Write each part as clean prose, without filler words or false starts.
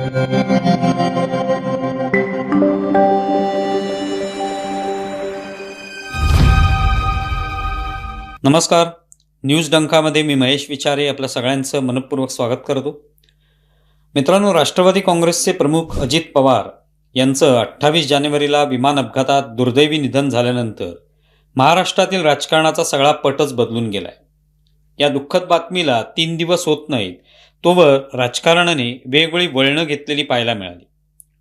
नमस्कार. न्यूज डंकामध्ये मी महेश विचारे आपल्या सगळ्यांचं मनपूर्वक स्वागत करतो. मित्रांनो, राष्ट्रवादी काँग्रेसचे प्रमुख अजित पवार यांचं 28 जानेवारीला विमान अपघातात दुर्दैवी निधन झाल्यानंतर महाराष्ट्रातील राजकारणाचा सगळा पटच बदलून गेलाय. या दुःखद बातमीला 3 दिवस होत नाहीत तोवर राजकारणाने वेगवेगळी वळणं घेतलेली पाहायला मिळाली.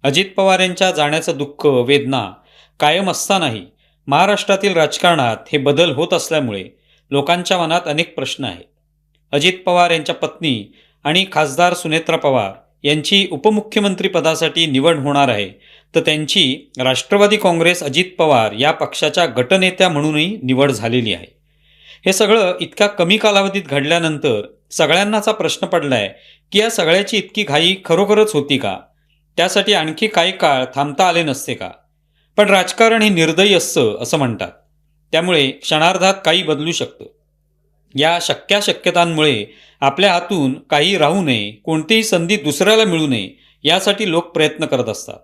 अजित पवार यांच्या जाण्याचं दुःख, वेदना कायम असतानाही महाराष्ट्रातील राजकारणात हे बदल होत असल्यामुळे लोकांच्या मनात अनेक प्रश्न आहेत. अजित पवार यांच्या पत्नी आणि खासदार सुनेत्रा पवार यांची उपमुख्यमंत्री पदासाठी निवड होणार आहे, तर त्यांची राष्ट्रवादी काँग्रेस अजित पवार या पक्षाच्या गटनेत्या म्हणूनही निवड झालेली आहे. हे सगळं इतक्या कमी कालावधीत घडल्यानंतर सगळ्यांनाच प्रश्न पडलाय की या सगळ्याची इतकी घाई खरोखरच होती का? त्यासाठी आणखी काही काळ थांबता आले नसते का? पण राजकारण हे निर्दयी असतं असं म्हणतात, त्यामुळे क्षणार्धात काही बदलू शकतं. या शक्यतांमुळे आपल्या हातून काही राहू नये, कोणतीही संधी दुसऱ्याला मिळू नये यासाठी लोक प्रयत्न करत असतात.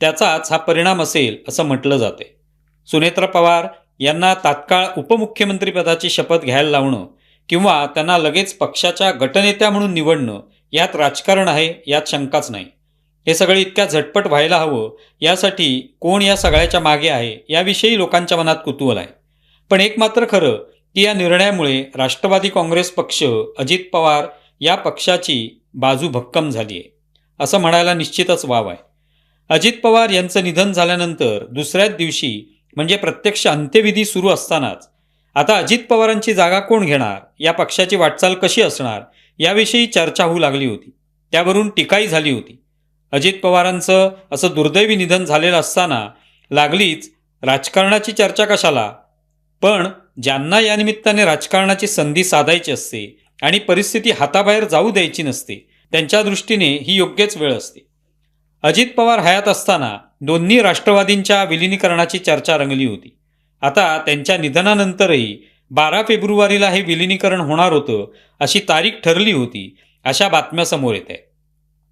त्याचाच हा परिणाम असेल असं म्हटलं जाते. सुनेत्रा पवार यांना तात्काळ उपमुख्यमंत्रीपदाची शपथ घ्यायला लावणं किंवा त्यांना लगेच पक्षाच्या गटनेत्या म्हणून निवडणं यात राजकारण आहे, यात शंकाच नाही. हे सगळं इतक्या झटपट व्हायला हवं यासाठी कोण या सगळ्याच्या मागे आहे याविषयी लोकांच्या मनात कुतूहल आहे. पण एक मात्र खरं की या निर्णयामुळे राष्ट्रवादी काँग्रेस पक्ष, अजित पवार या पक्षाची बाजू भक्कम झाली आहे असं म्हणायला निश्चितच वाव आहे. अजित पवार यांचं निधन झाल्यानंतर दुसऱ्याच दिवशी म्हणजे प्रत्यक्ष अंत्यविधी सुरू असतानाच आता अजित पवारांची जागा कोण घेणार, या पक्षाची वाटचाल कशी असणार याविषयी चर्चा होऊ लागली होती. त्यावरून टीकाही झाली होती. अजित पवारांचं असं दुर्दैवी निधन झालेलं असताना लागलीच राजकारणाची चर्चा कशाला? पण ज्यांना या निमित्ताने राजकारणाची संधी साधायची असते आणि परिस्थिती हाताबाहेर जाऊ द्यायची नसते, त्यांच्या दृष्टीने ही योग्यच वेळ असते. अजित पवार हयात असताना दोन्ही राष्ट्रवादींच्या विलिनीकरणाची चर्चा रंगली होती. आता त्यांच्या निधनानंतरही 12 फेब्रुवारीला हे विलिनीकरण होणार होतं अशी तारीख ठरली होती, अशा बातम्या समोर येत आहेत.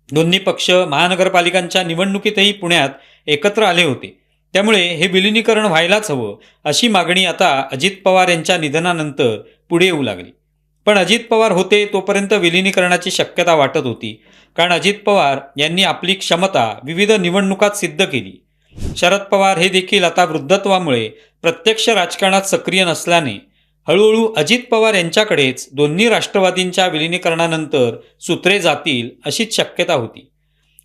दोन्ही पक्ष महानगरपालिकांच्या निवडणुकीतही पुण्यात एकत्र आले होते, त्यामुळे हे विलिनीकरण व्हायलाच हवं अशी मागणी आता अजित पवार यांच्या निधनानंतर पुढे येऊ लागली. पण अजित पवार होते तोपर्यंत विलिनीकरणाची शक्यता वाटत होती, कारण अजित पवार यांनी आपली क्षमता विविध निवडणुकात सिद्ध केली. शरद पवार हे देखील आता वृद्धत्वामुळे प्रत्यक्ष राजकारणात सक्रिय नसल्याने हळूहळू अजित पवार यांच्याकडेच दोन्ही राष्ट्रवादींच्या विलिनीकरणानंतर सूत्रे जातील अशीच शक्यता होती.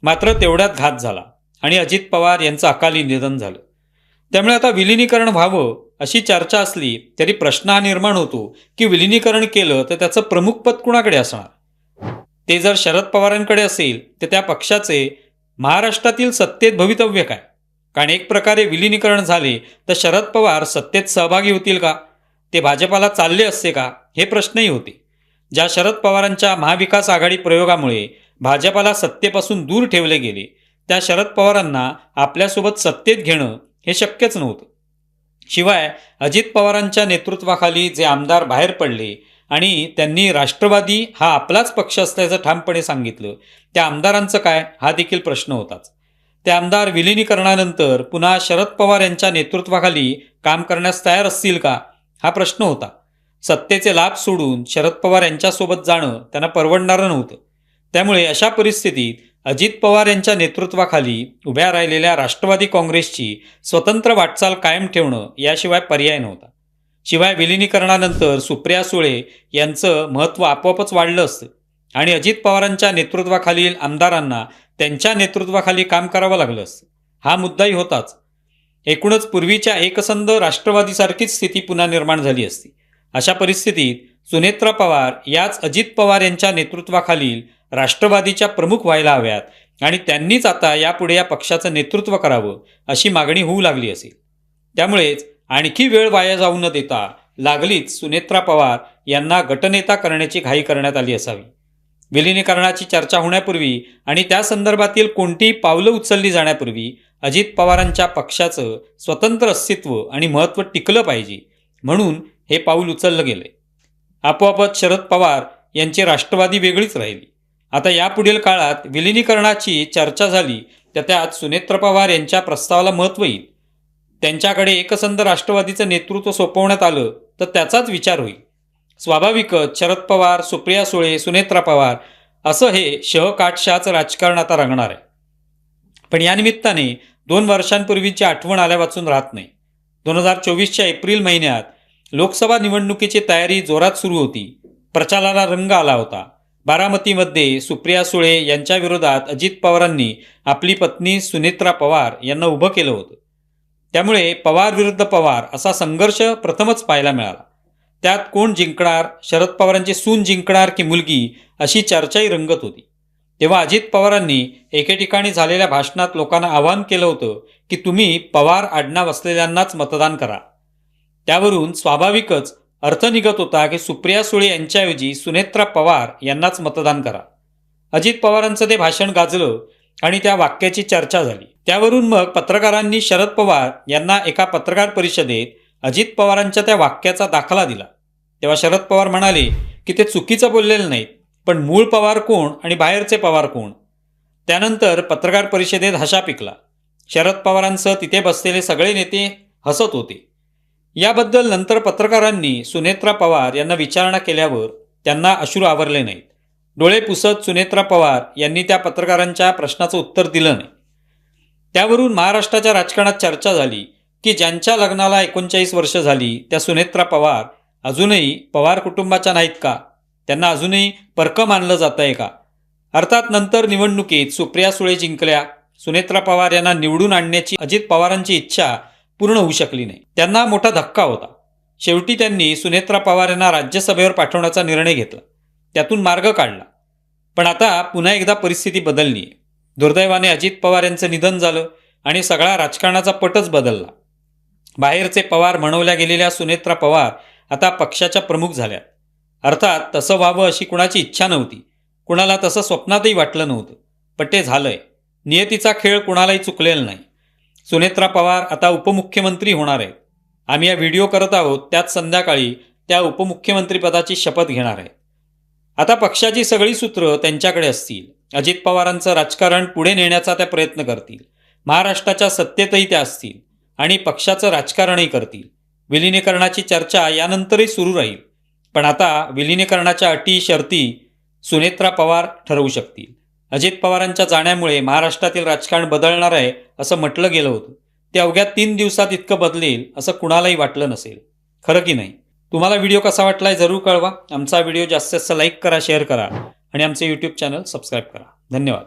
मात्र तेवढ्यात घात झाला आणि अजित पवार यांचं अकाली निधन झालं. त्यामुळे आता विलिनीकरण व्हावं अशी चर्चा असली तरी प्रश्न हा निर्माण होतो की विलिनीकरण केलं तर त्याचं प्रमुख पद कुणाकडे असणार? ते जर शरद पवारांकडे असेल तर त्या पक्षाचे महाराष्ट्रातील सत्तेत भवितव्य काय? कारण एक प्रकारे विलिनीकरण झाले तर शरद पवार सत्तेत सहभागी होतील का? ते भाजपाला चालले असते का? हे प्रश्नही होते. ज्या शरद पवारांच्या महाविकास आघाडी प्रयोगामुळे भाजपाला सत्तेपासून दूर ठेवले गेले, त्या शरद पवारांना आपल्यासोबत सत्तेत घेणं हे शक्यच नव्हतं. शिवाय अजित पवारांच्या नेतृत्वाखाली जे आमदार बाहेर पडले आणि त्यांनी राष्ट्रवादी हा आपलाच पक्ष असल्याचं ठामपणे सांगितलं, त्या आमदारांचं काय हा देखील प्रश्न होताच. ते आमदार विलिनीकरणानंतर पुन्हा शरद पवार यांच्या नेतृत्वाखाली काम करण्यास तयार असतील का हा प्रश्न होता. सत्तेचे लाभ सोडून शरद पवार यांच्यासोबत जाणं त्यांना परवडणारं नव्हतं. त्यामुळे अशा परिस्थितीत अजित पवार यांच्या नेतृत्वाखाली उभ्या राहिलेल्या राष्ट्रवादी काँग्रेसची स्वतंत्र वाटचाल कायम ठेवणं याशिवाय पर्याय नव्हता. शिवाय विलिनीकरणानंतर सुप्रिया सुळे यांचं महत्त्व आपोआपच वाढलं असतं आणि अजित पवारांच्या नेतृत्वाखालील आमदारांना त्यांच्या नेतृत्वाखाली काम करावं लागलं असतं. हा मुद्दाही होताच. एकूणच पूर्वीच्या एकसंध राष्ट्रवादीसारखीच स्थिती पुन्हा निर्माण झाली असती. अशा परिस्थितीत सुनेत्रा पवार याच अजित पवार यांच्या नेतृत्वाखालील राष्ट्रवादीच्या प्रमुख व्हायला हव्यात आणि त्यांनीच आता यापुढे या पक्षाचं नेतृत्व करावं अशी मागणी होऊ लागली असेल. त्यामुळेच आणखी वेळ वाया जाऊ न देता लागलीच सुनेत्रा पवार यांना गटनेता करण्याची घाई करण्यात आली असावी. विलिनीकरणाची चर्चा होण्यापूर्वी आणि त्या संदर्भातील कोणतीही पावलं उचलली जाण्यापूर्वी अजित पवारांच्या पक्षाचं स्वतंत्र अस्तित्व आणि महत्त्व टिकलं पाहिजे, म्हणून हे पाऊल उचललं गेले. आपोआपच शरद पवार यांची राष्ट्रवादी वेगळीच राहिली. आता यापुढील काळात विलिनीकरणाची चर्चा झाली तर त्यात सुनेत्र पवार यांच्या प्रस्तावाला महत्त्व येईल. त्यांच्याकडे एकसंध राष्ट्रवादीचं नेतृत्व सोपवण्यात आलं तर त्याचाच विचार होईल. स्वाभाविकच शरद पवार, सुप्रिया सुळे, सुनेत्रा पवार असं हे शहकाटशाचं राजकारण आता रंगणार आहे. पण या निमित्ताने 2 वर्षांपूर्वीची आठवण आल्या वाचून राहत नाही. 2024च्या एप्रिल महिन्यात लोकसभा निवडणुकीची तयारी जोरात सुरू होती. प्रचाराला रंग आला होता. बारामतीमध्ये सुप्रिया सुळे यांच्या विरोधात अजित पवारांनी आपली पत्नी सुनेत्रा पवार यांना उभं केलं होतं. त्यामुळे पवार विरुद्ध पवार असा संघर्ष प्रथमच पाहायला मिळाला. त्यात कोण जिंकणार, शरद पवारांची सून जिंकणार की मुलगी, अशी चर्चाही रंगत होती. तेव्हा अजित पवारांनी एके ठिकाणी झालेल्या भाषणात लोकांना आवाहन केलं होतं की तुम्ही पवार आडनाव असलेल्यांनाच मतदान करा. त्यावरून स्वाभाविकच अर्थ निघत होता की सुप्रिया सुळे यांच्याऐवजी सुनेत्रा पवार यांनाच मतदान करा. अजित पवारांचं ते भाषण गाजलं आणि त्या वाक्याची चर्चा झाली. त्यावरून मग पत्रकारांनी शरद पवार यांना एका पत्रकार परिषदेत अजित पवारांच्या त्या वाक्याचा दाखला दिला. तेव्हा शरद पवार म्हणाले की ते चुकीचं बोललेलं नाहीत, पण मूळ पवार कोण आणि बाहेरचे पवार कोण. त्यानंतर पत्रकार परिषदेत हशा पिकला. शरद पवारांसह तिथे बसलेले सगळे नेते हसत होते. याबद्दल नंतर पत्रकारांनी सुनेत्रा पवार यांना विचारणा केल्यावर त्यांना अश्रू आवरले नाहीत. डोळे पुसत सुनेत्रा पवार यांनी त्या पत्रकारांच्या प्रश्नाचं उत्तर दिलं नाही. त्यावरून महाराष्ट्राच्या राजकारणात चर्चा झाली की ज्यांच्या लग्नाला 39 वर्ष झाली त्या सुनेत्रा पवार अजूनही पवार कुटुंबाच्या नाहीत का? त्यांना अजूनही परकं मानलं जात आहे का? अर्थात नंतर निवडणुकीत सुप्रिया सुळे जिंकल्या. सुनेत्रा पवार यांना निवडून आणण्याची अजित पवारांची इच्छा पूर्ण होऊ शकली नाही. त्यांना मोठा धक्का होता. शेवटी त्यांनी सुनेत्रा पवार यांना राज्यसभेवर पाठवण्याचा निर्णय घेतला. त्यातून मार्ग काढला. पण आता पुन्हा एकदा परिस्थिती बदलली आहे. दुर्दैवाने अजित पवार यांचं निधन झालं आणि सगळा राजकारणाचा पटच बदलला. बाहेरचे पवार म्हणवल्या गेलेल्या सुनेत्रा पवार आता पक्षाच्या प्रमुख झाल्या. अर्थात तसं व्हावं अशी कुणाची इच्छा नव्हती. कुणाला तसं स्वप्नातही वाटलं नव्हतं. पण ते झालंय. नियतीचा खेळ कुणालाही चुकलेला नाही. सुनेत्रा पवार आता उपमुख्यमंत्री होणार आहेत. आम्ही या व्हिडिओ करत आहोत त्याच संध्याकाळी त्या उपमुख्यमंत्रीपदाची शपथ घेणार आहेत. आता पक्षाची सगळी सूत्र त्यांच्याकडे असतील. अजित पवारांचं राजकारण पुढे नेण्याचा त्या प्रयत्न करतील. महाराष्ट्राच्या सत्तेतही त्या असतील आणि पक्षाचं राजकारणही करतील. विलिनीकरणाची चर्चा यानंतरही सुरू राहील. पण आता विलिनीकरणाच्या अटी शर्ती सुनेत्रा पवार ठरवू शकतील. अजित पवारांच्या जाण्यामुळे महाराष्ट्रातील राजकारण बदलणार आहे असं म्हटलं गेलं होतं. ते अवघ्या 3 दिवसात इतकं बदलेल असं कुणालाही वाटलं नसेल. खरं की नाही? तुम्हाला व्हिडिओ कसा वाटलाय जरूर कळवा. आमचा व्हिडिओ जास्तीत जास्त लाईक करा, शेअर करा आणि आमचे यूट्यूब चॅनल सबस्क्राईब करा. धन्यवाद.